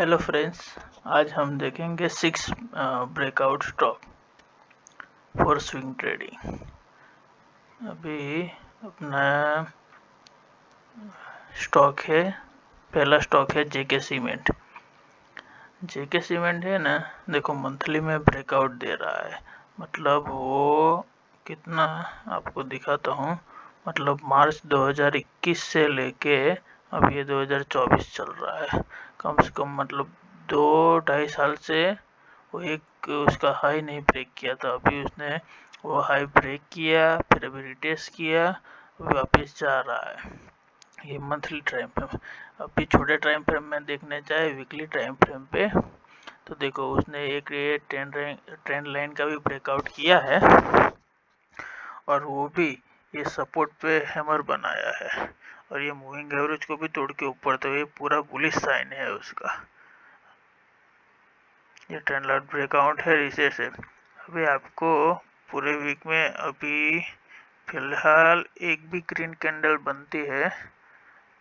Hello friends, आज हम देखेंगे 6 breakout stock for swing trading. अभी अपना स्टॉक है, पहला स्टॉक है जेके सीमेंट। जेके सीमेंट है ना, देखो मंथली में ब्रेकआउट दे रहा है। मतलब वो कितना आपको दिखाता हूँ। मतलब मार्च 2021 से लेके अब ये 2024 चल रहा है। कम से कम मतलब 2-2.5 साल से वो एक उसका हाई नहीं ब्रेक किया था। अभी उसने वो हाई ब्रेक किया, फिर अभी रिटेस्ट किया, अभी वापस जा रहा है। ये मंथली टाइम फ्रेम। अभी छोटे टाइम फ्रेम में देखने जाए, वीकली टाइम फ्रेम पे, तो देखो उसने एक ये ट्रेंड लाइन का भी ब्रेकआउट किया है और वो भी ये सपोर्ट पे हैमर बनाया है और ये मूविंग एवरेज को भी तोड़ के ऊपर, तो ये पूरा बुलिश साइन है उसका। ये ट्रेंड लाइन ब्रेकआउट है इसे से। अभी आपको पूरे वीक में अभी फिलहाल एक भी ग्रीन कैंडल बनती है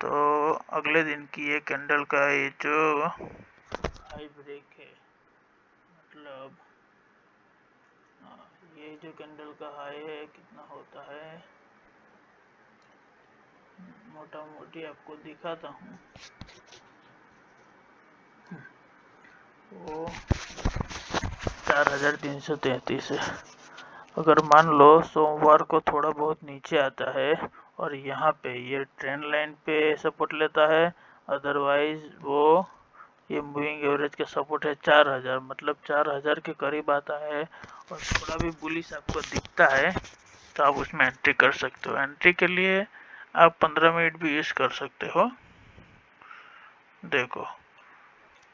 तो अगले दिन की ये कैंडल का ये जो हाई ब्रेक है, मतलब ये जो कैंडल का हाई है कितना होता है, मोटा मोटी आपको दिखाता हूँ। वो 4333 है। अगर मान लो सोमवार को थोड़ा बहुत नीचे आता है और यहाँ पे ये ट्रेंड लाइन पे सपोर्ट लेता है, अदरवाइज वो ये मूविंग एवरेज का सपोर्ट है 4000, मतलब 4000 के करीब आता है और थोड़ा भी बुलिश आपको दिखता है तो आप उसमें एंट्री कर सकते हो। एंट्री के लिए आप 15 मिनट भी यूज कर सकते हो। देखो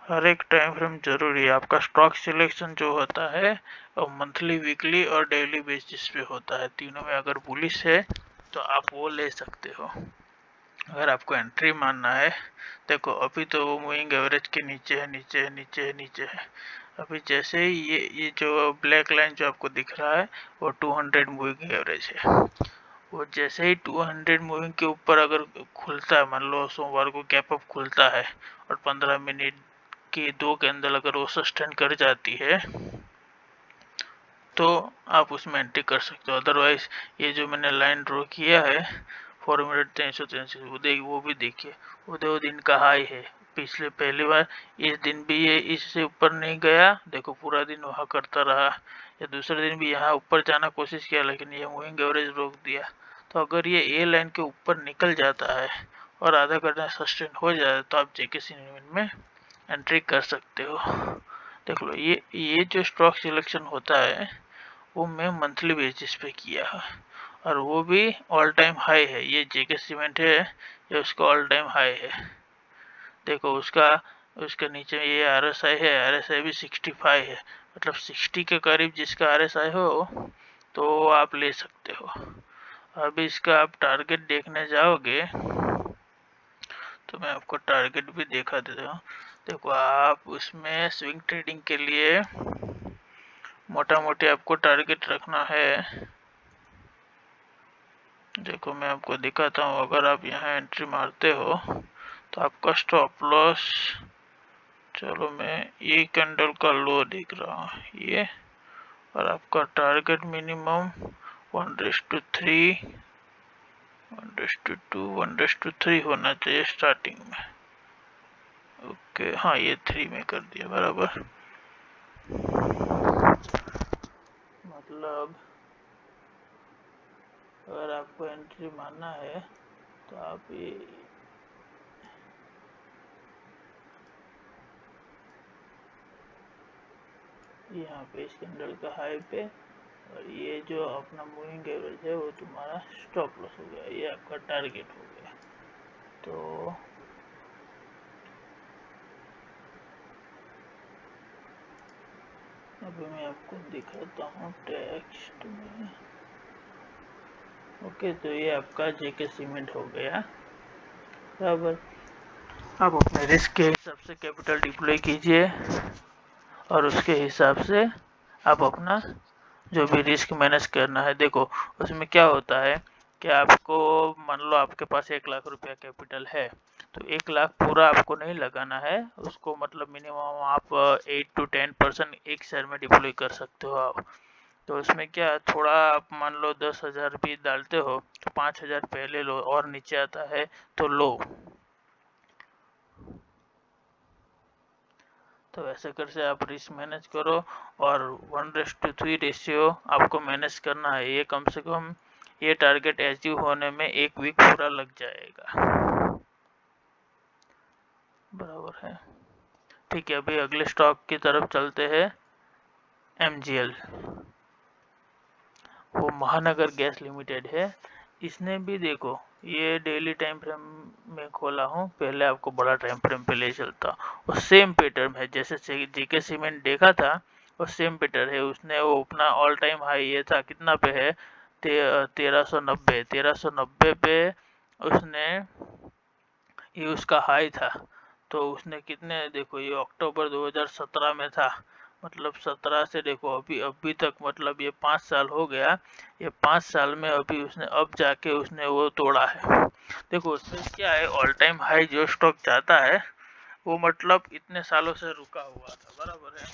हर एक टाइम फ्रेम जरूरी है। आपका स्टॉक सिलेक्शन जो होता है वो मंथली, वीकली और डेली बेसिस पे होता है। तीनों में अगर बुलिश है तो आप वो ले सकते हो। अगर आपको एंट्री मारना है, देखो अभी तो वो मूविंग एवरेज के नीचे है, नीचे है, नीचे है, नीचे है। अभी जैसे ही ये जो ब्लैक लाइन जो आपको दिख रहा है वो 200 मूविंग एवरेज है। वो जैसे ही 200 मूविंग के ऊपर अगर खुलता है, मान लो सोमवार को गैप अप खुलता है और 15 मिनट की 2 कैंडल अगर वो सस्टेन कर जाती है तो आप उसमें एंट्री कर सकते हो। अदरवाइज ये जो मैंने लाइन ड्रॉ किया है 4 मिनट 333, वो भी देखिए वो 2 दिन का हाई है। पिछले पहली बार इस दिन भी ये इससे ऊपर नहीं गया, देखो पूरा दिन वहाँ करता रहा। या दूसरे दिन भी यहाँ ऊपर जाना कोशिश किया लेकिन ये मूविंग एवरेज रोक दिया। तो अगर ये ए लाइन के ऊपर निकल जाता है और आधा घंटा सस्टेन हो जाए तो आप जेके सीमेंट में एंट्री कर सकते हो। देख लो ये जो स्टॉक सिलेक्शन होता है वो मैं मंथली बेसिस पे किया है और वो भी ऑल टाइम हाई है। ये जेके सीमेंट है, ये उसका ऑल टाइम हाई है। देखो उसका नीचे ये आरएसआई है, आरएसआई भी 65 है। मतलब 60 के करीब जिसका आरएसआई हो तो आप ले सकते हो। अब इसका आप टारगेट देखने जाओगे तो मैं आपको टारगेट भी दिखा देता हूँ। देखो आप उसमें स्विंग ट्रेडिंग के लिए मोटा मोटी आपको टारगेट रखना है। देखो मैं आपको दिखाता हूँ। अगर आप यहाँ एंट्री मारते हो तो आपका स्टॉप लॉस, चलो मैं ये कैंडल का लो देख रहा हूँ ये, और आपका टारगेट मिनिमम 1:3, 1:2, 1:3 होना चाहिए स्टार्टिंग में। ओके हाँ, ये 3 में कर दिया बराबर। मतलब अगर आपको एंट्री मारना है तो आप ये यहाँ पे इस कैंडल का हाई पे, और ये जो अपना मूविंग एवरेज है वो तुम्हारा स्टॉप लॉस हो गया, ये आपका टारगेट हो गया। तो अभी मैं आपको दिखाता हूँ टेक्स्ट में। ओके, तो ये आपका जेके सीमेंट हो गया बराबर। आप अपने रिस्क के हिसाब से कैपिटल डिप्लॉय कीजिए और उसके हिसाब से आप अपना जो भी रिस्क मैनेज करना है। देखो उसमें क्या होता है कि आपको मान लो आपके पास 1 लाख रुपया कैपिटल है तो 1 लाख पूरा आपको नहीं लगाना है उसको, मतलब मिनिमम आप 8 to 10% एक शेयर में डिप्लॉय कर सकते हो आप। तो उसमें क्या थोड़ा आप मान लो 10,000 भी डालते हो तो 5,000 पहले लो, और नीचे आता है तो लो। तो ऐसे कर से आप रिस्क मैनेज करो, और 1:3 रेशियो आपको मैनेज करना है। ये कम से कम ये टारगेट अचीव होने में 1 वीक पूरा लग जाएगा, बराबर है। ठीक है, अभी अगले स्टॉक की तरफ चलते हैं। MGL, वो महानगर गैस लिमिटेड है। इसने भी देखो, ये डेली टाइम फ्रेम में खोला हूँ, पहले आपको बड़ा टाइम फ्रेम पे ले चलता, और सेम पैटर्न है जैसे जीके सीमेंट देखा था, और सेम पैटर्न है। उसने वो अपना ऑल टाइम हाई ये था कितना पे है, 1390 पे उसने, ये उसका हाई था। तो उसने कितने, देखो ये अक्टूबर 2017 में था, मतलब 17 से देखो अभी तक, मतलब ये 5 साल हो गया। ये 5 साल में अभी उसने अब जाके उसने वो तोड़ा है। देखो उसमें क्या है, ऑल टाइम हाई जो स्टॉक जाता है वो मतलब इतने सालों से रुका हुआ था, बराबर है।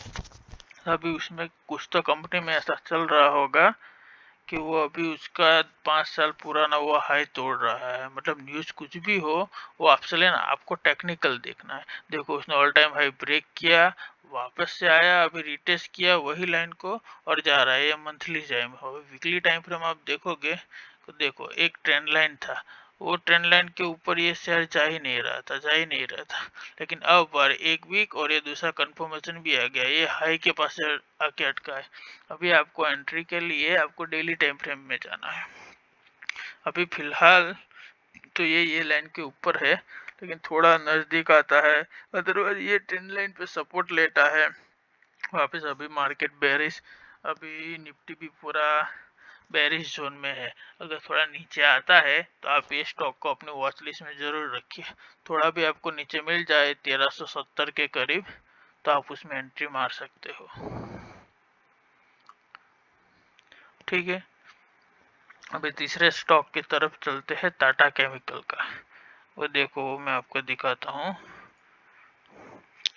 अभी उसमें कुछ तो कंपनी में ऐसा चल रहा होगा कि वो अभी उसका 5 साल पुराना वो हाई तोड़ रहा है। मतलब न्यूज कुछ भी हो, वो आपसे लेना, आपको टेक्निकल देखना है। देखो उसने ऑल टाइम हाई ब्रेक किया, वापस से आया, अभी रिटेस्ट किया वही लाइन को और जा रहा है। ये मंथली टाइम है। वीकली टाइम फ्रेम आप देखोगे तो देखो एक ट्रेंड लाइन था, वो ट्रेंड लाइन के ऊपर ये शेयर जा ही नहीं रहा था। लेकिन अब बार 1 वीक और ये दूसरा कंफर्मेशन भी आ गया, ये हाई के पास आके अटका है। अभी आपको एंट्री के लिए आपको डेली टाइम फ्रेम में जाना है। अभी फिलहाल तो ये लाइन के ऊपर है, लेकिन थोड़ा नजदीक आता है, अदरवाइज ये ट्रेंड लाइन पे सपोर्ट लेता है वापस। अभी मार्केट बेरिश, अभी निफ्टी भी पूरा बेरिश जोन में है। अगर थोड़ा नीचे आता है तो आप ये स्टॉक को अपने वॉच लिस्ट में जरूर रखिए। थोड़ा भी आपको नीचे मिल जाए 1370 के करीब, तो आप उसमें एंट्री मार सकते हो। ठीक है, अभी तीसरे स्टॉक की तरफ चलते हैं, टाटा केमिकल का। वो देखो मैं आपको दिखाता हूँ,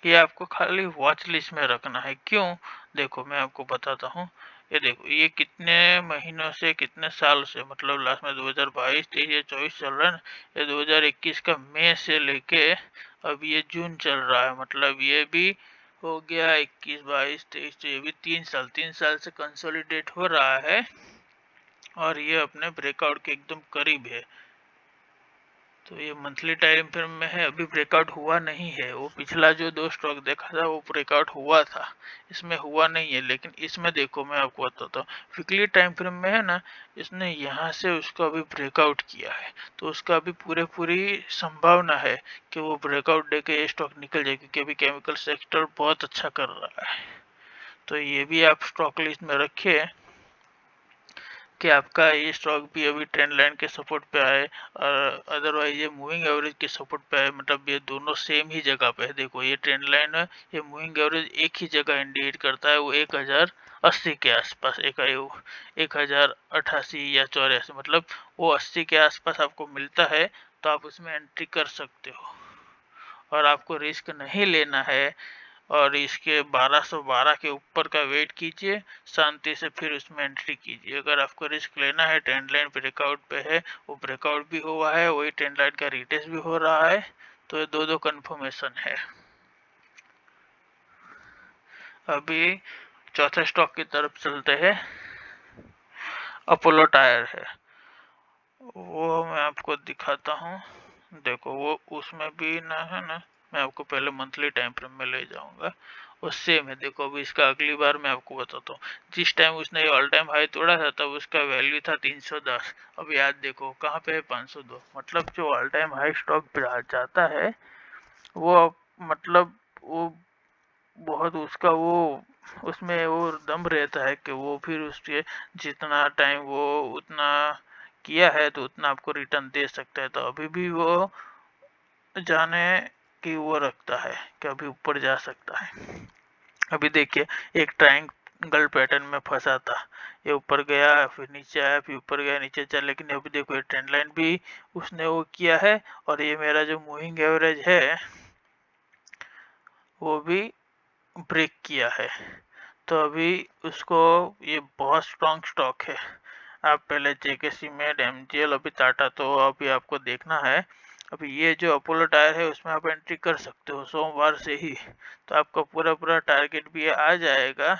ये आपको खाली वॉच लिस्ट में रखना है। क्यों, देखो मैं आपको बताता हूँ। ये देखो ये कितने महीनों से, कितने साल से, मतलब लास्ट में 2022 23 या 24 चल रहा है ना, ये 2021 का मई से लेके अब ये जून चल रहा है। मतलब ये भी हो गया 21 22 23, तो ये भी 3 साल, 3 साल से कंसोलिडेट हो रहा है, और ये अपने ब्रेकआउट के एकदम करीब है। तो ये मंथली टाइम फ्रेम में है, अभी ब्रेकआउट हुआ नहीं है। वो पिछला जो 2 स्टॉक देखा था वो ब्रेकआउट हुआ था, इसमें हुआ नहीं है। लेकिन इसमें देखो मैं आपको बताता हूँ, वीकली टाइम फ्रेम में है ना, इसने यहाँ से उसका अभी ब्रेकआउट किया है, तो उसका अभी पूरी संभावना है कि वो ब्रेकआउट दे के ये स्टॉक निकल जाए, क्योंकि अभी केमिकल सेक्टर बहुत अच्छा कर रहा है। तो ये भी आप स्टॉक लिस्ट में रखिए कि आपका ये स्टॉक भी अभी ट्रेंड लाइन के सपोर्ट पे आए, और अदरवाइज ये मूविंग एवरेज के सपोर्ट पे आए। मतलब ये दोनों सेम ही जगह पे है। देखो ये ट्रेंड लाइन है, ये मूविंग एवरेज एक ही जगह इंडिकेट करता है, वो 1080 के आसपास, 1088 या 84, मतलब वो 80 के आसपास आपको मिलता है, तो आप उसमें एंट्री कर सकते हो। और आपको रिस्क नहीं लेना है, और इसके 1212 के ऊपर का वेट कीजिए, शांति से फिर उसमें एंट्री कीजिए। अगर आपको रिस्क लेना है, ट्रेंड लाइन ब्रेकआउट पे है, वो ब्रेकआउट भी हुआ है, वही ट्रेंड लाइन का रिटेस्ट भी हो रहा है, तो ये दो कंफर्मेशन है। अभी चौथे स्टॉक की तरफ चलते हैं, अपोलो टायर है। वो मैं आपको दिखाता हूँ। देखो वो उसमें भी ना है ना, मैं आपको पहले मंथली टाइम फ्रेम में ले जाऊंगा। और सेम है, देखो अभी इसका अगली बार मैं आपको बताता हूँ, जिस टाइम उसने ऑल टाइम हाई तोड़ा था तब उसका वैल्यू था 310। अब याद देखो कहाँ पे है, 502। मतलब जो ऑल टाइम हाई स्टॉक जाता है वो, मतलब वो बहुत उसका वो, उसमें वो दम रहता है कि वो फिर उसके जितना टाइम वो उतना किया है तो उतना आपको रिटर्न दे सकता है। तो अभी भी वो जाने की वो रखता है कि अभी ऊपर जा सकता है। अभी देखिए एक ट्रायंगल पैटर्न में फंसा था। ये ऊपर गया फिर नीचे आया फिर ऊपर गया नीचे चला, लेकिन अभी देखो ये ट्रेंड लाइन भी उसने वो किया है और ये मेरा जो मूविंग एवरेज है वो भी ब्रेक किया है। तो अभी उसको ये बहुत स्ट्रॉन्ग स्टॉक है। आप पहले जेके सीमेंट, एमजीएल, अभी टाटा, तो अभी आपको देखना है। अभी ये जो अपोलो टायर है उसमें आप एंट्री कर सकते हो सोमवार से ही, तो आपका पूरा पूरा टारगेट भी आ जाएगा।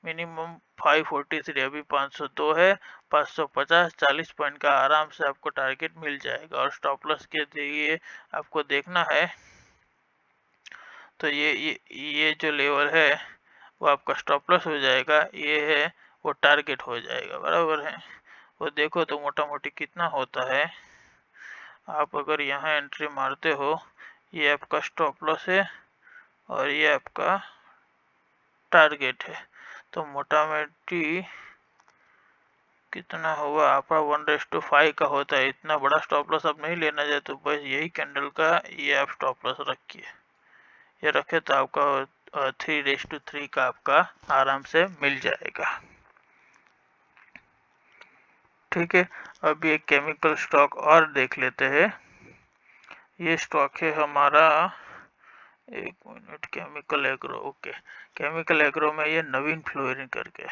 मिनिमम 543, अभी 502 है, 550, 40 पॉइंट का आराम से आपको टारगेट मिल जाएगा। और स्टॉप लॉस के लिए आपको देखना है, तो ये जो लेवल है वो आपका स्टॉप लॉस हो जाएगा, ये है वो टारगेट हो जाएगा, बराबर है। वो देखो तो मोटा मोटी कितना होता है। आप अगर यहाँ एंट्री मारते हो, ये आपका स्टॉप लॉस है और ये आपका टारगेट है, तो मोटा मोटी कितना हुआ आपका 1:5 का होता है। इतना बड़ा स्टॉप लॉस आप नहीं लेना चाहते तो बस यही कैंडल का ये आप स्टॉप लॉस रखिए, ये रखे तो आपका 3:3 का आपका आराम से मिल जाएगा। ठीक है, अभी एक केमिकल स्टॉक और देख लेते हैं। ये स्टॉक है हमारा, एक minute, chemical agro. Okay, chemical agro में ये नवीन फ्लोरिन करके,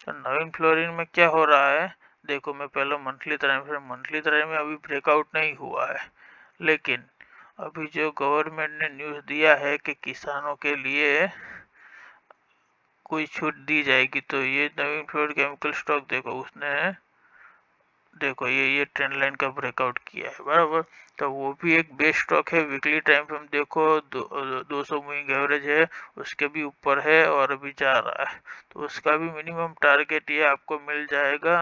तो नवीन फ्लोरिन में क्या हो रहा है देखो। मैं पहले मंथली टाइम में अभी ब्रेकआउट नहीं हुआ है, लेकिन अभी जो गवर्नमेंट ने न्यूज़ दिया है कि किसानों के लिए कोई छूट दी जाएगी, तो ये नवीन फ्लोरिन केमिकल स्टॉक देखो उसने, देखो ये ट्रेंड लाइन का ब्रेकआउट किया है, बराबर। तो वो भी एक बेस्ट स्टॉक है। वीकली टाइम पे हम देखो 200 मूविंग एवरेज है, उसके भी ऊपर है और अभी जा रहा है, तो उसका भी मिनिमम टारगेट ये आपको मिल जाएगा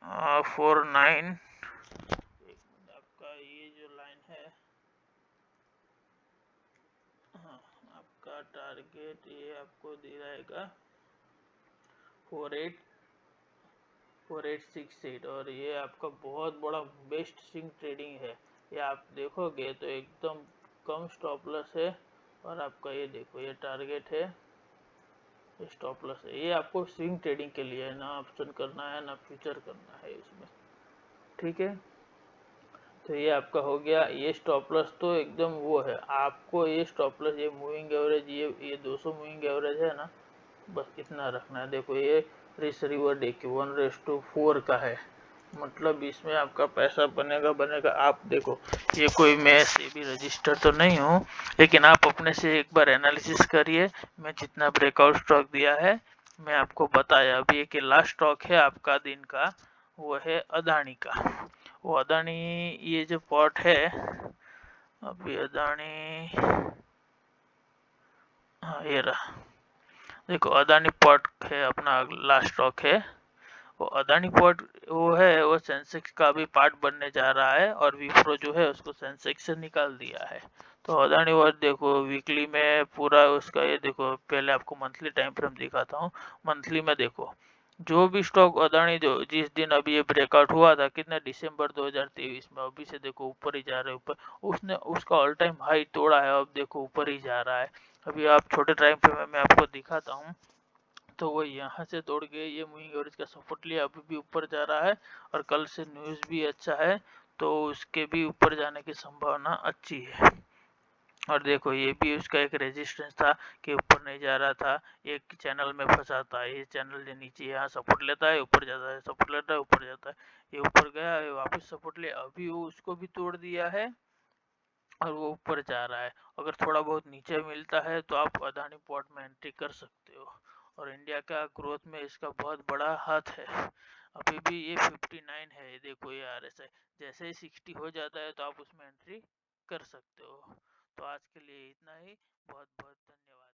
49। आपका ये जो लाइन है, हाँ, आपका टारगेट ये आपको दे जाएगा 4868, और ये आपका बहुत बड़ा बेस्ट स्विंग ट्रेडिंग है। ये आप देखोगे तो एकदम कम स्टॉप लॉस है, और आपका ये देखो ये टारगेट है, स्टॉप लॉस है। ये आपको स्विंग ट्रेडिंग के लिए है, ना ऑप्शन करना है ना फ्यूचर करना है इसमें। ठीक है, तो ये आपका हो गया। ये स्टॉप लॉस तो एकदम वो है, आपको ये स्टॉप लॉस, ये मूविंग एवरेज, ये 200 मूविंग एवरेज है ना, बस इतना रखना है। देखो ये रिस्क रिवॉर्ड देखिए 1:4 का है, मतलब इसमें आपका पैसा बनेगा। आप देखो, ये कोई मैं से भी रजिस्टर तो नहीं हूँ, लेकिन आप अपने से एक बार एनालिसिस करिए। मैं जितना ब्रेकआउट स्टॉक दिया है मैं आपको बताया। अभी एक लास्ट स्टॉक है आपका दिन का, वो है अदानी का। वो अदानी ये जो पॉट है, अभी अदानी, हाँ ये रहा, देखो अदानी पॉट है अपना लास्ट स्टॉक है। वो अदानी पोर्ट वो है, वो सेंसेक्स का भी पार्ट बनने जा रहा है, और विप्रो जो है उसको सेंसेक्स से निकाल दिया है। तो अदानी वर्थ देखो वीकली में पूरा उसका, ये देखो पहले आपको मंथली टाइम फ्रेम दिखाता हूँ। मंथली में देखो जो भी स्टॉक अदानी, जो जिस दिन अभी ये ब्रेकआउट हुआ था, कितने दिसंबर 2023 में, अभी से देखो ऊपर ही जा रहे ऊपर, उसने उसका ऑल टाइम हाई तोड़ा है, अब देखो ऊपर ही जा रहा है। अभी आप छोटे टाइम फ्रेम में आपको दिखाता हूँ, तो वो यहाँ से तोड़ के ये मूविंग एवरेज का सपोर्ट लिया, अभी भी ऊपर जा रहा है, और कल से न्यूज़ भी अच्छा है, तो उसके भी ऊपर जाने की संभावना अच्छी है। और देखो ये भी उसका एक रेजिस्टेंस था कि ऊपर नहीं जा रहा था, एक चैनल में फंसा था। ये चैनल जो नीचे यहाँ सपोर्ट लेता है, ऊपर जाता है, सपोर्ट लेता है, ऊपर जाता है। ये ऊपर गया, ये वापस सपोर्ट ले, अभी वो उसको भी तोड़ दिया है और वो ऊपर जा रहा है। अगर थोड़ा बहुत नीचे मिलता है तो आप अदानी पोर्ट में एंट्री कर सकते हो, और इंडिया का ग्रोथ में इसका बहुत बड़ा हाथ है। अभी भी ये 59 है, देखो ये RSI, जैसे ही 60 हो जाता है तो आप उसमें एंट्री कर सकते हो। तो आज के लिए इतना ही, बहुत बहुत धन्यवाद।